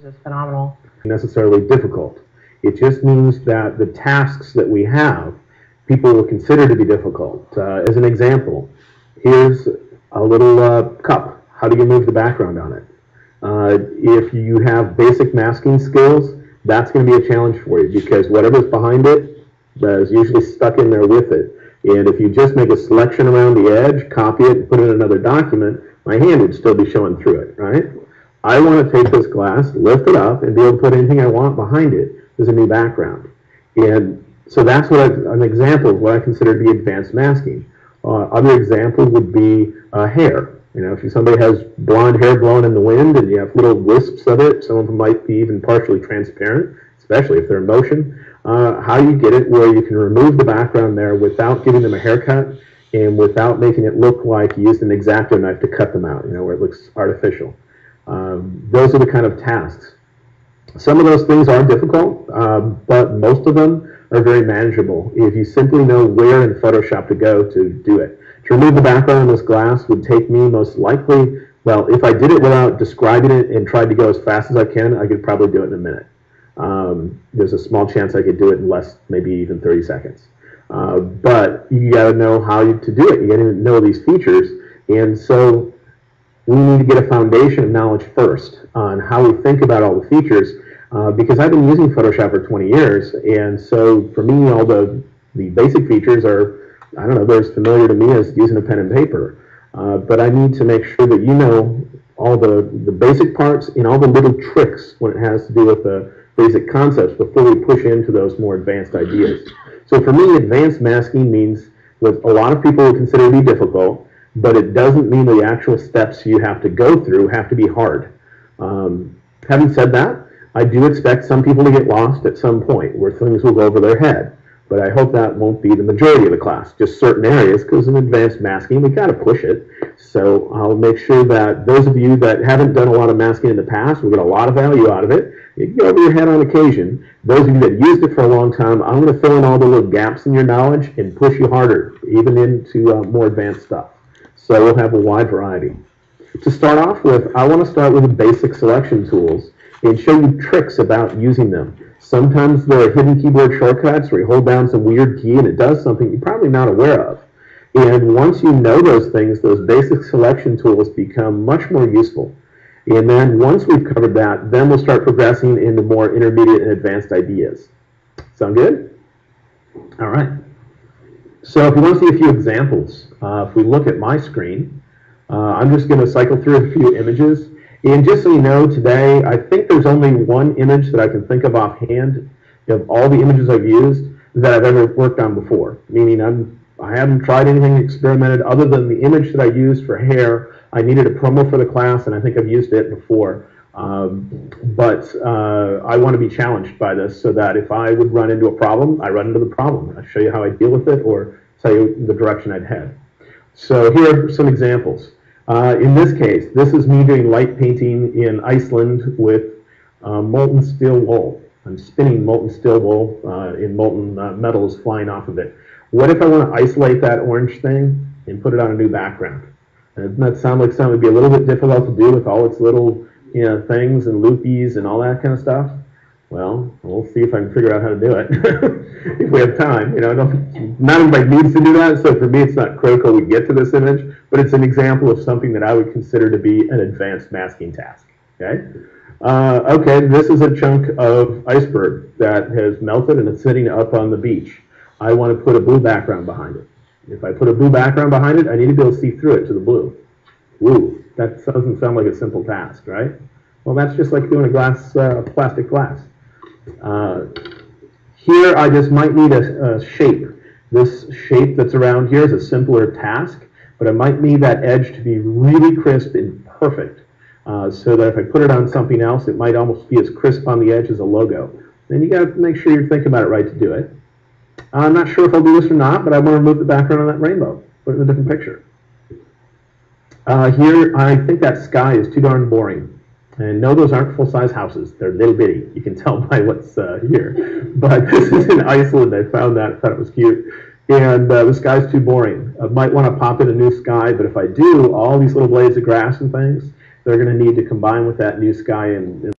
is phenomenal. Necessarily difficult. It just means that the tasks that we have, people will consider to be difficult. As an example, here's a little cup. How do you move the background on it? If you have basic masking skills, that's going to be a challenge for you because whatever's behind it is usually stuck in there with it. And if you just make a selection around the edge, copy it, and put it in another document, my hand would still be showing through it, right? I want to take this glass, lift it up, and be able to put anything I want behind it as a new background. And so that's an example of what I consider to be advanced masking. Other examples would be hair. You know, if somebody has blonde hair blowing in the wind and you have little wisps of it, some of them might be even partially transparent, especially if they're in motion. How do you get it where you can remove the background there without giving them a haircut and without making it look like you used an X-Acto knife to cut them out, you know, where it looks artificial. Those are the kind of tasks. Some of those things are difficult, but most of them are very manageable if you simply know where in Photoshop to go to do it. To remove the background on this glass would take me most likely, well, if I did it without describing it and tried to go as fast as I can, I could probably do it in a minute. There's a small chance I could do it in less, maybe even 30 seconds. But you got to know how to do it. You got to know these features. And so we need to get a foundation of knowledge first on how we think about all the features. Because I've been using Photoshop for 20 years, and so for me, all the basic features are, I don't know, they're as familiar to me as using a pen and paper. But I need to make sure that you know all the basic parts and all the little tricks when it has to do with the basic concepts before we push into those more advanced ideas. So for me, advanced masking means what a lot of people would consider to be difficult, but it doesn't mean the actual steps you have to go through have to be hard. Having said that, I do expect some people to get lost at some point where things will go over their head, but I hope that won't be the majority of the class, just certain areas, because in advanced masking, we got to push it. So I'll make sure that those of you that haven't done a lot of masking in the past will get a lot of value out of it. You can go over your head on occasion. Those of you that used it for a long time, I'm going to fill in all the little gaps in your knowledge and push you harder, even into more advanced stuff. So we'll have a wide variety. To start off with, I want to start with the basic selection tools and show you tricks about using them. Sometimes there are hidden keyboard shortcuts where you hold down some weird key and it does something you're probably not aware of. And once you know those things, those basic selection tools become much more useful. And then once we've covered that, then we'll start progressing into more intermediate and advanced ideas. Sound good? All right. So if you want to see a few examples, if we look at my screen, I'm just going to cycle through a few images. And just so you know, today, I think there's only one image that I can think of offhand of all the images I've used that I've ever worked on before. Meaning I haven't tried anything experimented other than the image that I used for hair. I needed a promo for the class, and I think I've used it before. But I want to be challenged by this so that if I would run into a problem, I run into the problem. I'll show you how I deal with it or tell you the direction I'd head. So here are some examples. In this case, this is me doing light painting in Iceland with molten steel wool. I'm spinning molten steel wool in molten metals flying off of it. What if I want to isolate that orange thing and put it on a new background? Doesn't that sound like something would be a little bit difficult to do with all its little things and loopies and all that kind of stuff? Well, we'll see if I can figure out how to do it if we have time. Not everybody needs to do that, so for me it's not critical we get to this image, but it's an example of something that I would consider to be an advanced masking task. Okay, okay, this is a chunk of iceberg that has melted and it's sitting up on the beach. I want to put a blue background behind it. If I put a blue background behind it, I need to be able to see through it to the blue. Woo, that doesn't sound like a simple task, right? Well, that's just like doing a plastic glass. Here I just might need a shape. This shape that's around here is a simpler task, but I might need that edge to be really crisp and perfect so that if I put it on something else, it might almost be as crisp on the edge as a logo. Then you got to make sure you're thinking about it right to do it. I'm not sure if I'll do this or not, but I want to remove the background on that rainbow, put it in a different picture. Here I think that sky is too darn boring. And no, those aren't full-size houses. They're little bitty. You can tell by what's here. But this is in Iceland. I found that. I thought it was cute. And the sky's too boring. I might want to pop in a new sky, but if I do, all these little blades of grass and things, they're going to need to combine with that new sky and